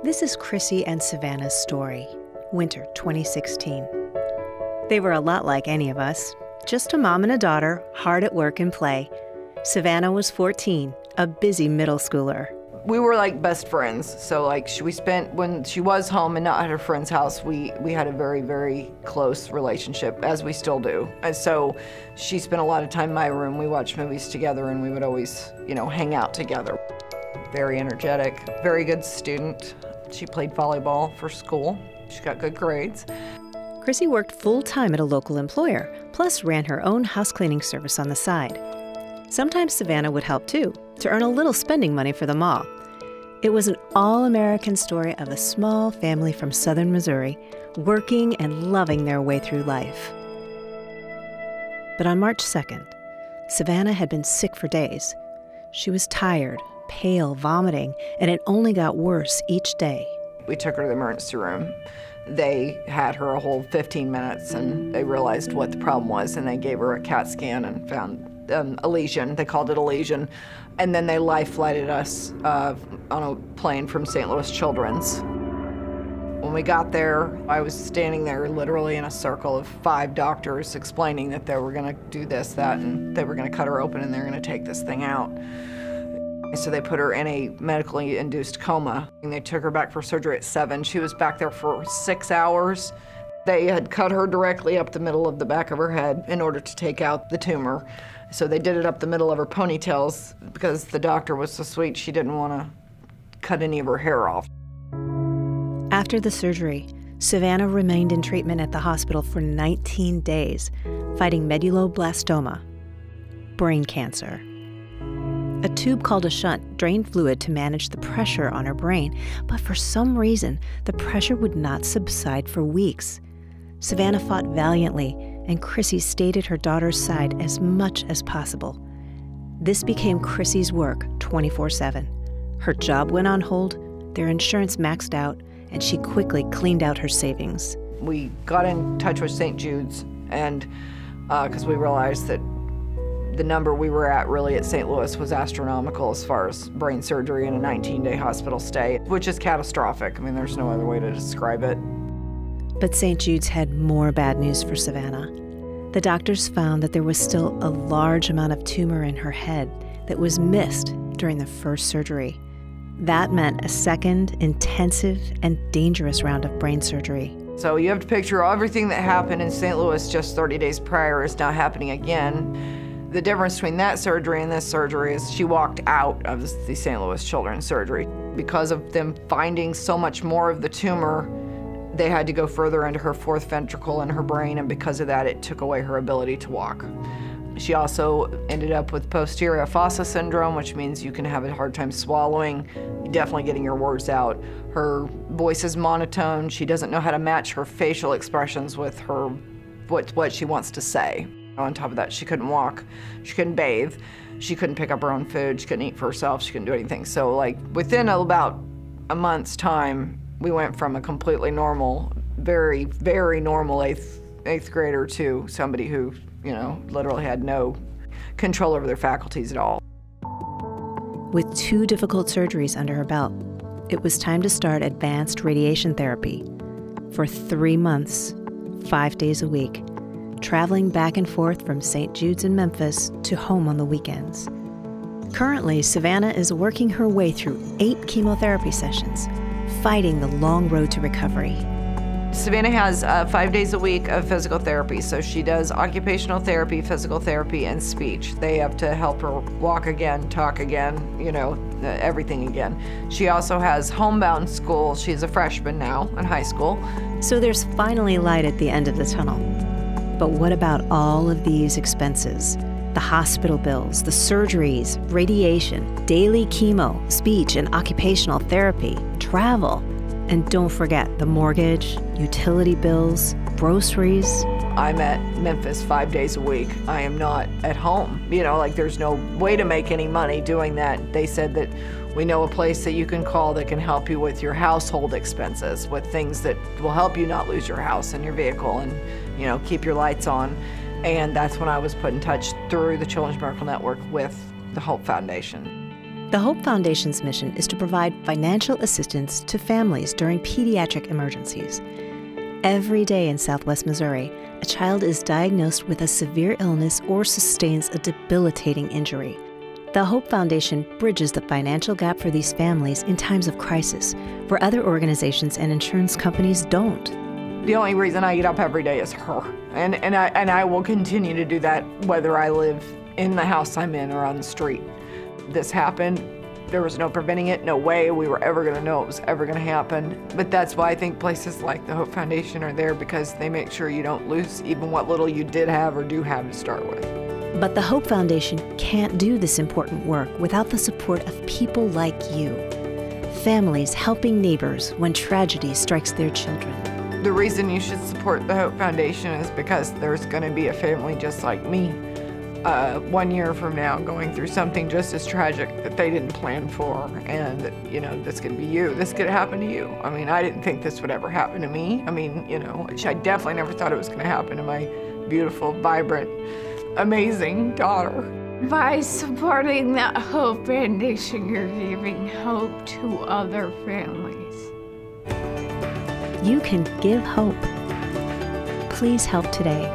This is Chrissy and Savannah's story, winter 2016. They were a lot like any of us, just a mom and a daughter, hard at work and play. Savannah was 14, a busy middle schooler. We were like best friends, so like we spent, when she was home and not at her friend's house, we had a very, very close relationship, as we still do. And so she spent a lot of time in my room. We watched movies together and we would always, hang out together. Very energetic, very good student. She played volleyball for school. She got good grades. Chrissy worked full-time at a local employer, plus ran her own house cleaning service on the side. Sometimes Savannah would help too, to earn a little spending money for them all. It was an all-American story of a small family from southern Missouri, working and loving their way through life. But on March 2nd, Savannah had been sick for days. She was tired, pale, vomiting, and it only got worse each day. We took her to the emergency room. They had her a whole 15 minutes and they realized what the problem was, and they gave her a CAT scan and found a lesion. They called it a lesion. And then they life-flighted us on a plane from St. Louis Children's. When we got there, I was standing there literally in a circle of 5 doctors explaining that they were gonna do this, that, and they were gonna cut her open and they were gonna take this thing out. So they put her in a medically induced coma, and they took her back for surgery at 7. She was back there for 6 hours. They had cut her directly up the middle of the back of her head in order to take out the tumor. So they did it up the middle of her ponytails because the doctor was so sweet she didn't want to cut any of her hair off. After the surgery, Savannah remained in treatment at the hospital for 19 days, fighting medulloblastoma, brain cancer. A tube called a shunt drained fluid to manage the pressure on her brain, but for some reason, the pressure would not subside for weeks. Savannah fought valiantly, and Chrissy stayed at her daughter's side as much as possible. This became Chrissy's work 24/7. Her job went on hold, their insurance maxed out, and she quickly cleaned out her savings. We got in touch with St. Jude's, and because we realized that the number we were at really at St. Louis was astronomical as far as brain surgery and a 19-day hospital stay, which is catastrophic. I mean, there's no other way to describe it. But St. Jude's had more bad news for Savannah. The doctors found that there was still a large amount of tumor in her head that was missed during the first surgery. That meant a second, intensive, and dangerous round of brain surgery. So you have to picture everything that happened in St. Louis just 30 days prior is now happening again. The difference between that surgery and this surgery is she walked out of the St. Louis Children's surgery. Because of them finding so much more of the tumor, they had to go further into her 4th ventricle in her brain, and because of that, it took away her ability to walk. She also ended up with posterior fossa syndrome, which means you can have a hard time swallowing, definitely getting your words out. Her voice is monotone. She doesn't know how to match her facial expressions with her what she wants to say. On top of that, she couldn't walk, she couldn't bathe, she couldn't pick up her own food, she couldn't eat for herself, she couldn't do anything. So like within about a month's time, we went from a completely normal, very, very normal eighth grader to somebody who, literally had no control over their faculties at all. With 2 difficult surgeries under her belt, it was time to start advanced radiation therapy. For 3 months, 5 days a week, traveling back and forth from St. Jude's in Memphis to home on the weekends. Currently, Savannah is working her way through 8 chemotherapy sessions, fighting the long road to recovery. Savannah has 5 days a week of physical therapy, so she does occupational therapy, physical therapy, and speech. They have to help her walk again, talk again, everything again. She also has homebound school. She's a freshman now in high school. So there's finally light at the end of the tunnel. But what about all of these expenses? The hospital bills, the surgeries, radiation, daily chemo, speech and occupational therapy, travel. And don't forget the mortgage, utility bills, groceries. I'm at Memphis 5 days a week. I am not at home. There's no way to make any money doing that. They said that we know a place that you can call that can help you with your household expenses, with things that will help you not lose your house and your vehicle and, keep your lights on. And that's when I was put in touch through the Children's Miracle Network with the Hope Foundation. The Hope Foundation's mission is to provide financial assistance to families during pediatric emergencies. Every day in Southwest Missouri, a child is diagnosed with a severe illness or sustains a debilitating injury. The Hope Foundation bridges the financial gap for these families in times of crisis, where other organizations and insurance companies don't. The only reason I get up every day is her, and I will continue to do that whether I live in the house I'm in or on the street. This happened. There was no preventing it, no way we were ever going to know it was ever going to happen. But that's why I think places like the Hope Foundation are there, because they make sure you don't lose even what little you did have or do have to start with. But the Hope Foundation can't do this important work without the support of people like you. Families helping neighbors when tragedy strikes their children. The reason you should support the Hope Foundation is because there's going to be a family just like me 1 year from now going through something just as tragic that they didn't plan for, and you know, this could be you. This could happen to you. I mean, I didn't think this would ever happen to me. I mean, you know, I definitely never thought it was going to happen to my beautiful, vibrant, amazing daughter. By supporting the Hope Foundation, you're giving hope to other families. You can give hope. Please help today.